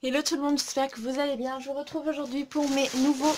Hello tout le monde, j'espère que vous allez bien. Je vous retrouve aujourd'hui pour mes nouveaux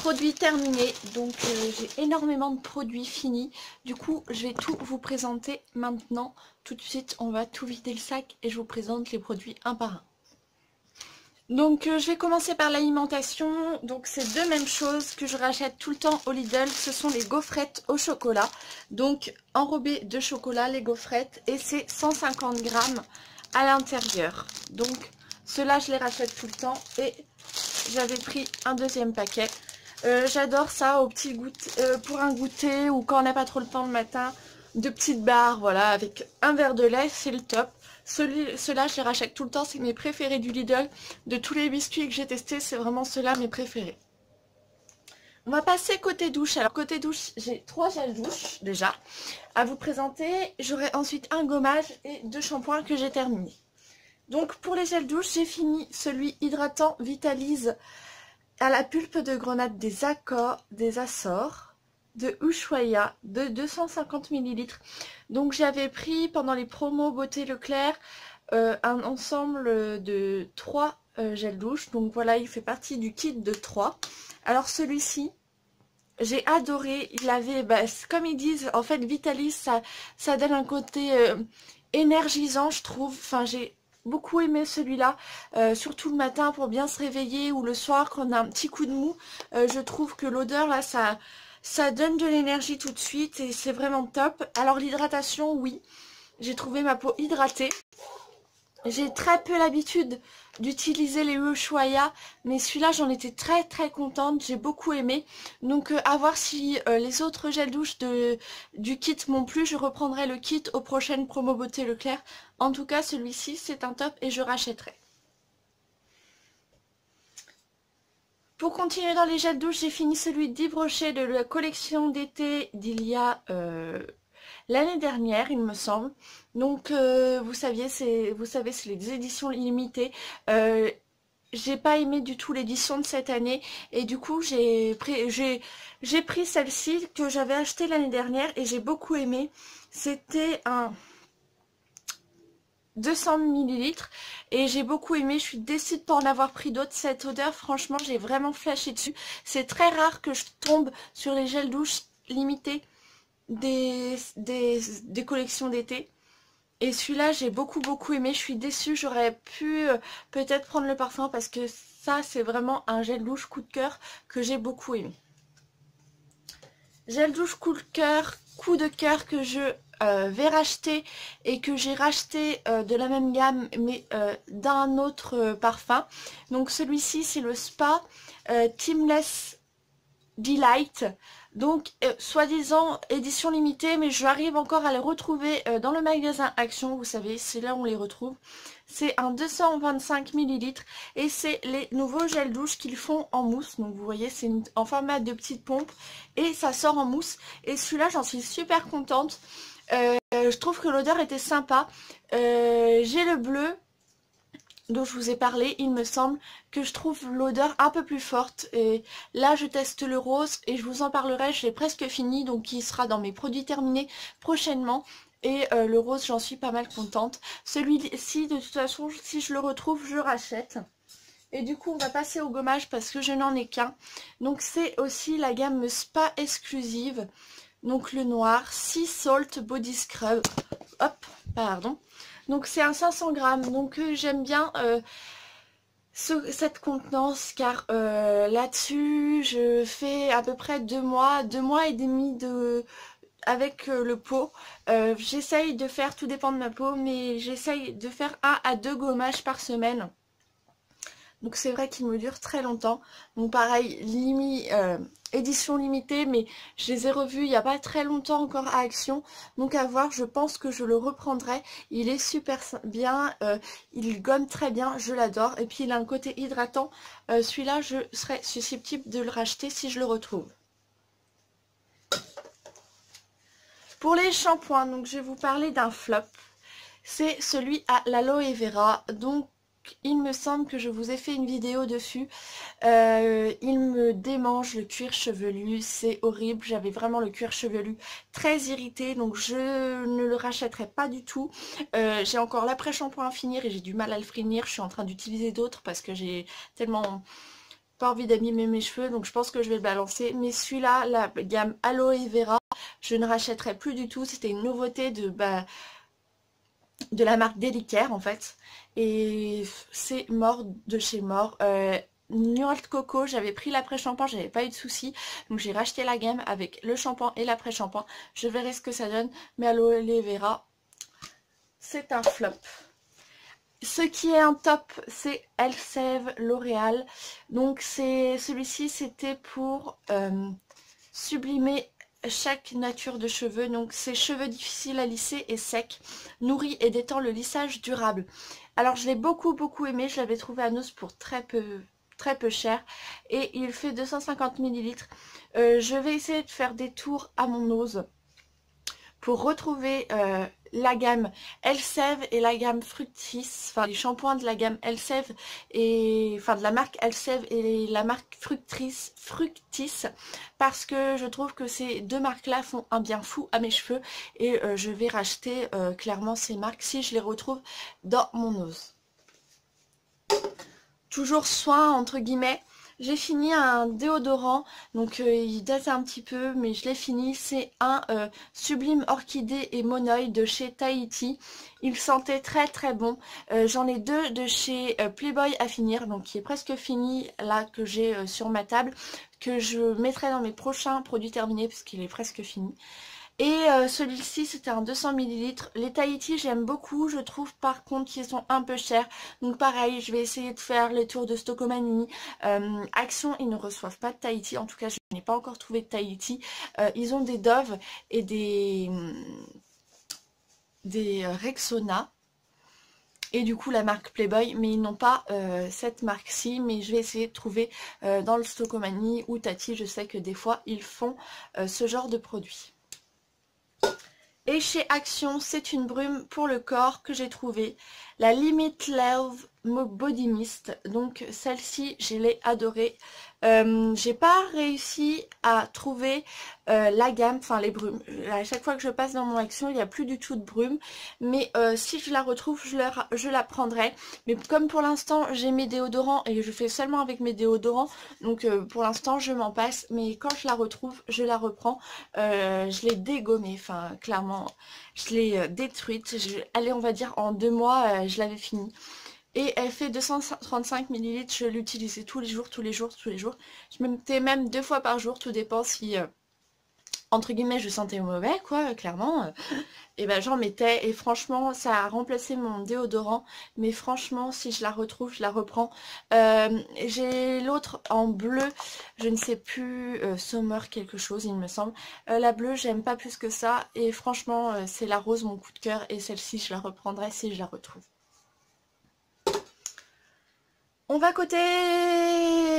produits terminés. Donc j'ai énormément de produits finis. Du coup, je vais tout vous présenter maintenant. Tout de suite, on va tout vider le sac et je vous présente les produits un par un. Donc je vais commencer par l'alimentation. Donc c'est deux mêmes choses que je rachète tout le temps au Lidl. Ce sont les gaufrettes au chocolat. Donc enrobées de chocolat, les gaufrettes. Et c'est 150 grammes à l'intérieur. Donc ceux-là je les rachète tout le temps. Et j'avais pris un deuxième paquet. J'adore ça au petit goûter, pour un goûter ou quand on n'a pas trop le temps le matin. De petites barres, voilà, avec un verre de lait, c'est le top. Ceux-là, je les rachète tout le temps, c'est mes préférés du Lidl. De tous les biscuits que j'ai testés, c'est vraiment ceux-là mes préférés. On va passer côté douche. Alors côté douche, j'ai 3 gels douche déjà à vous présenter. J'aurai ensuite un gommage et 2 shampoings que j'ai terminés. Donc pour les gels douche, j'ai fini celui hydratant Vitalise à la pulpe de grenade des Açores de Ushuaïa de 250 ml. Donc j'avais pris pendant les promos Beauté Leclerc un ensemble de 3 gels douche. Donc voilà, il fait partie du kit de 3. Alors celui-ci, j'ai adoré. Il avait, comme ils disent, en fait Vitalis, ça donne un côté énergisant, je trouve. Enfin, j'ai beaucoup aimé celui-là, surtout le matin pour bien se réveiller ou le soir quand on a un petit coup de mou. Je trouve que l'odeur là, ça donne de l'énergie tout de suite et c'est vraiment top. Alors l'hydratation, oui, j'ai trouvé ma peau hydratée. J'ai très peu l'habitude d'utiliser les Ushuaïa, mais celui-là j'en étais très contente, j'ai beaucoup aimé. Donc à voir si les autres gels douche du kit m'ont plu, je reprendrai le kit aux prochaines promos Beauté Leclerc. En tout cas celui-ci c'est un top et je rachèterai. Pour continuer dans les gels douche, j'ai fini celui d'Yves Rocher de la collection d'été d'il y a l'année dernière, il me semble. Donc vous savez, c'est les éditions limitées. J'ai pas aimé du tout l'édition de cette année et du coup j'ai pris celle-ci que j'avais achetée l'année dernière et j'ai beaucoup aimé. C'était un 200 ml et j'ai beaucoup aimé. Je suis déçue de ne pas en avoir pris d'autres. Cette odeur, franchement, j'ai vraiment flashé dessus. C'est très rare que je tombe sur les gels douche limités des collections d'été. Et celui-là, j'ai beaucoup aimé. Je suis déçue. J'aurais pu peut-être prendre le parfum parce que ça, c'est vraiment un gel douche coup de cœur que j'ai beaucoup aimé. Gel douche coup de cœur que je vais racheter et que j'ai racheté de la même gamme mais d'un autre parfum. Donc celui-ci c'est le Spa Timeless Delight. Donc soi-disant édition limitée, mais j'arrive encore à les retrouver dans le magasin Action, vous savez, c'est là où on les retrouve. C'est un 225 ml et c'est les nouveaux gels douche qu'ils font en mousse. Donc vous voyez, c'est en format de petite pompe et ça sort en mousse. Et celui-là, j'en suis super contente. Je trouve que l'odeur était sympa. J'ai le bleu dont je vous ai parlé, il me semble que je trouve l'odeur un peu plus forte. Et là, je teste le rose et je vous en parlerai. Je l'ai presque fini, donc il sera dans mes produits terminés prochainement. Et le rose, j'en suis pas mal contente. Celui-ci, de toute façon, si je le retrouve, je rachète. Et du coup, on va passer au gommage parce que je n'en ai qu'un. Donc, c'est aussi la gamme Spa exclusive. Donc, le noir, Sea Salt Body Scrub. Hop, pardon. Donc, c'est un 500 grammes. Donc, j'aime bien cette contenance car là-dessus, je fais à peu près 2 mois et demi avec le pot. J'essaye de faire, tout dépend de ma peau, mais j'essaye de faire 1 à 2 gommages par semaine. Donc c'est vrai qu'il me dure très longtemps. Donc pareil, édition limitée, mais je les ai revus il n'y a pas très longtemps encore à Action. Donc à voir, je pense que je le reprendrai. Il est super bien, il gomme très bien, je l'adore. Et puis il a un côté hydratant. Celui-là, je serais susceptible de le racheter si je le retrouve. Pour les shampoings, donc je vais vous parler d'un flop. C'est celui à l'aloe vera. Donc il me semble que je vous ai fait une vidéo dessus. Il me démange le cuir chevelu, c'est horrible, j'avais vraiment le cuir chevelu très irrité, donc je ne le rachèterai pas du tout. J'ai encore l'après-shampoing à finir et j'ai du mal à le finir, je suis en train d'utiliser d'autres parce que j'ai tellement pas envie d'abîmer mes cheveux, donc je pense que je vais le balancer. Mais celui-là, la gamme Aloe Vera, je ne rachèterai plus du tout, c'était une nouveauté de la marque Delicare en fait, et c'est mort de chez mort. Nude Coco, j'avais pris l'après-shampoing, j'avais pas eu de soucis, donc j'ai racheté la gamme avec le shampoing et l'après-shampoing. Je verrai ce que ça donne, mais Aloe Vera, c'est un flop. Ce qui est un top, c'est Elseve L'Oréal. Donc celui-ci, c'était pour sublimer chaque nature de cheveux. Donc c'est cheveux difficiles à lisser et secs, nourrit et détend le lissage durable. Alors je l'ai beaucoup aimé, je l'avais trouvé à Noz pour très peu cher et il fait 250 ml. Je vais essayer de faire des tours à mon Noz pour retrouver la gamme Elseve et la gamme Fructis, enfin les shampoings de la gamme Elseve et enfin de la marque Elseve et la marque Fructis, parce que je trouve que ces deux marques là font un bien fou à mes cheveux et je vais racheter clairement ces marques si je les retrouve dans mon Noz. Toujours soin entre guillemets. J'ai fini un déodorant, donc il date un petit peu, mais je l'ai fini. C'est un Sublime Orchidée et Monoï de chez Tahiti. Il sentait très bon. J'en ai deux de chez Playboy à finir, donc qui est presque fini, là, que j'ai sur ma table, que je mettrai dans mes prochains produits terminés, parce qu'il est presque fini. Et celui-ci c'était un 200 ml. Les Tahiti j'aime beaucoup, je trouve par contre qu'ils sont un peu chers. Donc pareil, je vais essayer de faire les tours de Stocomanie. Action, ils ne reçoivent pas de Tahiti, en tout cas je n'ai pas encore trouvé de Tahiti. Ils ont des Dove et des Rexona. Et du coup la marque Playboy, mais ils n'ont pas cette marque-ci, mais je vais essayer de trouver dans le Stocomanie ou Tati, je sais que des fois ils font ce genre de produits. Et chez Action, c'est une brume pour le corps que j'ai trouvée. La Limit Love Body Mist. Donc celle-ci, je l'ai adorée. J'ai pas réussi à trouver la gamme, enfin les brumes. À chaque fois que je passe dans mon Action, il n'y a plus du tout de brume. Mais si je la retrouve, je la prendrai. Mais comme pour l'instant, j'ai mes déodorants et je fais seulement avec mes déodorants. Donc pour l'instant, je m'en passe. Mais quand je la retrouve, je la reprends. Je l'ai dégommée, enfin clairement, je l'ai détruite. Allez, on va dire en 2 mois, je l'avais finie. Et elle fait 235 ml, je l'utilisais tous les jours. Je me mettais même 2 fois par jour, tout dépend si, entre guillemets, je sentais mauvais, quoi, clairement. Et ben j'en mettais, et franchement, ça a remplacé mon déodorant. Mais franchement, si je la retrouve, je la reprends. J'ai l'autre en bleu, je ne sais plus, Summer quelque chose, il me semble. La bleue, j'aime pas plus que ça. Et franchement, c'est la rose, mon coup de cœur. Et celle-ci, je la reprendrai si je la retrouve. On va côté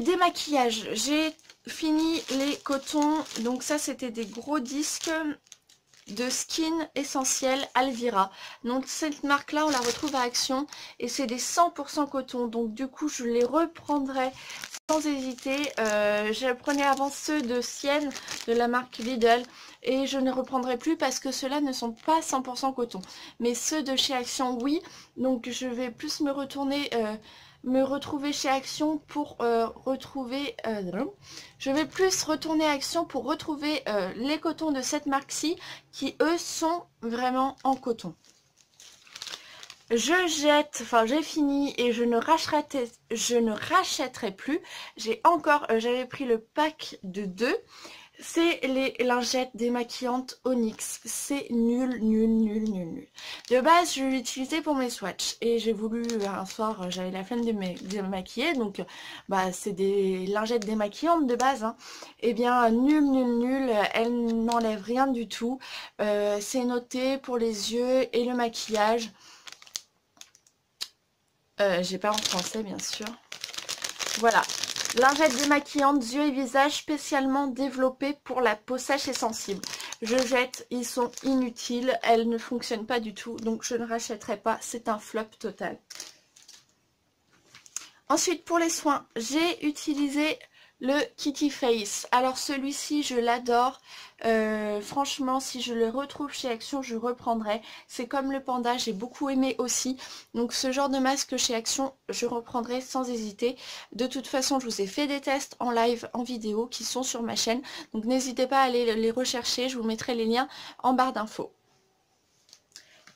démaquillage. J'ai fini les cotons. Donc ça, c'était des gros disques de Skin Essentiel Alvira. Donc cette marque-là, on la retrouve à Action. Et c'est des 100% coton. Donc du coup, je les reprendrai sans hésiter. Je prenais avant ceux de Sienne, de la marque Lidl. Et je ne reprendrai plus parce que ceux-là ne sont pas 100% coton. Mais ceux de chez Action, oui. Donc je vais plus me retrouver chez Action pour retrouver... je vais plus retourner à Action pour retrouver les cotons de cette marque-ci qui, eux, sont vraiment en coton. Je jette, enfin j'ai fini et je ne rachèterai plus. J'ai encore, j'avais pris le pack de 2. C'est les lingettes démaquillantes Onyx. C'est nul. De base, je l'utilisais pour mes swatchs. Et j'ai voulu, un soir, j'avais la flemme de me maquiller. Donc, bah, c'est des lingettes démaquillantes de base. Hein. Et bien, nul. Elles n'enlèvent rien du tout. C'est noté pour les yeux et le maquillage. J'ai pas en français, bien sûr. Voilà. Lingettes démaquillantes, yeux et visage spécialement développées pour la peau sèche et sensible. Je jette, ils sont inutiles, elles ne fonctionnent pas du tout, donc je ne rachèterai pas, c'est un flop total. Ensuite pour les soins, j'ai utilisé le Kitty Face. Alors celui-ci je l'adore. Franchement si je le retrouve chez Action je reprendrai. C'est comme le panda, j'ai beaucoup aimé aussi. Donc ce genre de masque chez Action je reprendrai sans hésiter. De toute façon je vous ai fait des tests en live, en vidéo qui sont sur ma chaîne. Donc n'hésitez pas à aller les rechercher, je vous mettrai les liens en barre d'infos.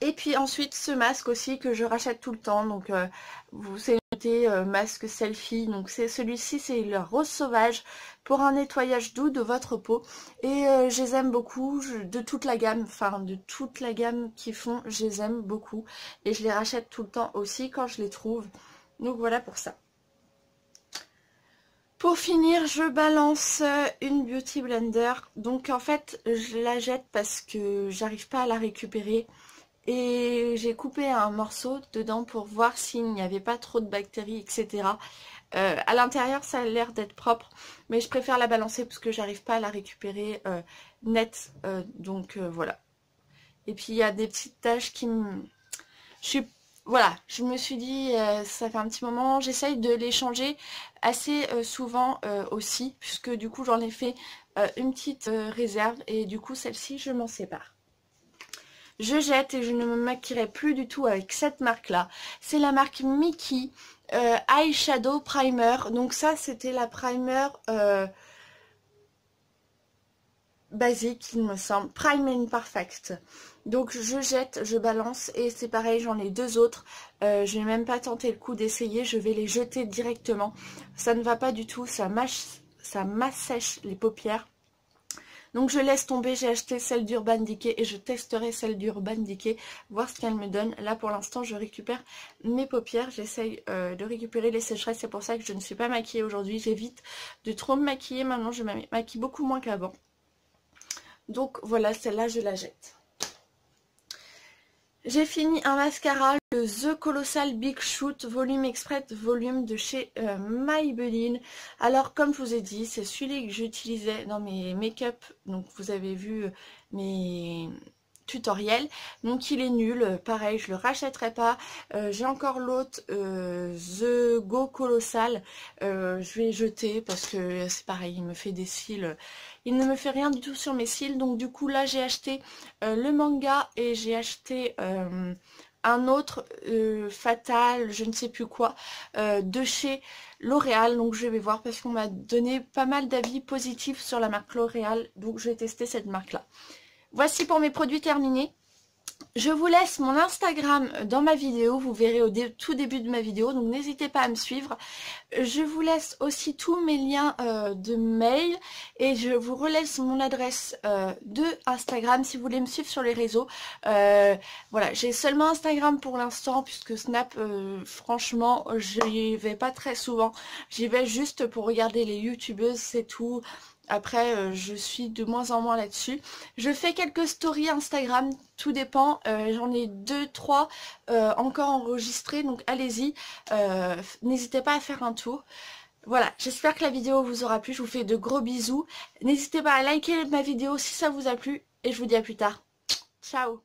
Et puis ensuite ce masque aussi que je rachète tout le temps, donc vous savez noter masque selfie, donc c'est celui-ci, c'est le rose sauvage pour un nettoyage doux de votre peau. Et je les aime beaucoup, de toute la gamme, enfin de toute la gamme qu'ils font, je les aime beaucoup. Et je les rachète tout le temps aussi quand je les trouve, donc voilà pour ça. Pour finir, je balance une Beauty Blender, donc en fait je la jette parce que j'arrive pas à la récupérer. Et j'ai coupé un morceau dedans pour voir s'il n'y avait pas trop de bactéries, etc. À l'intérieur ça a l'air d'être propre, mais je préfère la balancer parce que j'arrive pas à la récupérer nette, donc voilà. Et puis il y a des petites taches qui me... Voilà, je me suis dit, ça fait un petit moment, j'essaye de les changer assez souvent aussi, puisque du coup j'en ai fait une petite réserve, et du coup celle-ci je m'en sépare. Je jette et je ne me maquillerai plus du tout avec cette marque là. C'est la marque Mickey Eyeshadow Primer. Donc ça c'était la primer basique il me semble. Prime and Perfect. Donc je jette, je balance et c'est pareil, j'en ai deux autres. Je n'ai même pas tenté le coup d'essayer, je vais les jeter directement. Ça ne va pas du tout, ça m'assèche les paupières. Donc je laisse tomber, j'ai acheté celle d'Urban Decay et je testerai celle d'Urban Decay, voir ce qu'elle me donne. Là pour l'instant je récupère mes paupières, j'essaye de récupérer les sécheresses, c'est pour ça que je ne suis pas maquillée aujourd'hui. J'évite de trop me maquiller, maintenant je me maquille beaucoup moins qu'avant. Donc voilà, celle-là je la jette. J'ai fini un mascara, le The Colossal Big Shoot Volume Express Volume de chez Maybelline. Alors comme je vous ai dit, c'est celui que j'utilisais dans mes make-up. Donc vous avez vu mes tutoriels. Donc il est nul, pareil je le rachèterai pas. J'ai encore l'autre The Go Colossal. Je vais jeter parce que c'est pareil, il me fait des cils. Il ne me fait rien du tout sur mes cils, donc du coup là j'ai acheté le manga et j'ai acheté un autre Fatal, je ne sais plus quoi, de chez L'Oréal. Donc je vais voir parce qu'on m'a donné pas mal d'avis positifs sur la marque L'Oréal, donc je vais tester cette marque là. Voici pour mes produits terminés. Je vous laisse mon Instagram dans ma vidéo, vous verrez au tout début de ma vidéo, donc n'hésitez pas à me suivre. Je vous laisse aussi tous mes liens de mail et je vous relaisse mon adresse de Instagram si vous voulez me suivre sur les réseaux. Voilà, j'ai seulement Instagram pour l'instant puisque Snap, franchement, j'y vais pas très souvent. J'y vais juste pour regarder les youtubeuses, c'est tout. Après, je suis de moins en moins là-dessus. Je fais quelques stories Instagram, tout dépend. J'en ai 2-3 encore enregistrés, donc allez-y. N'hésitez pas à faire un tour. Voilà, j'espère que la vidéo vous aura plu. Je vous fais de gros bisous. N'hésitez pas à liker ma vidéo si ça vous a plu. Et je vous dis à plus tard. Ciao!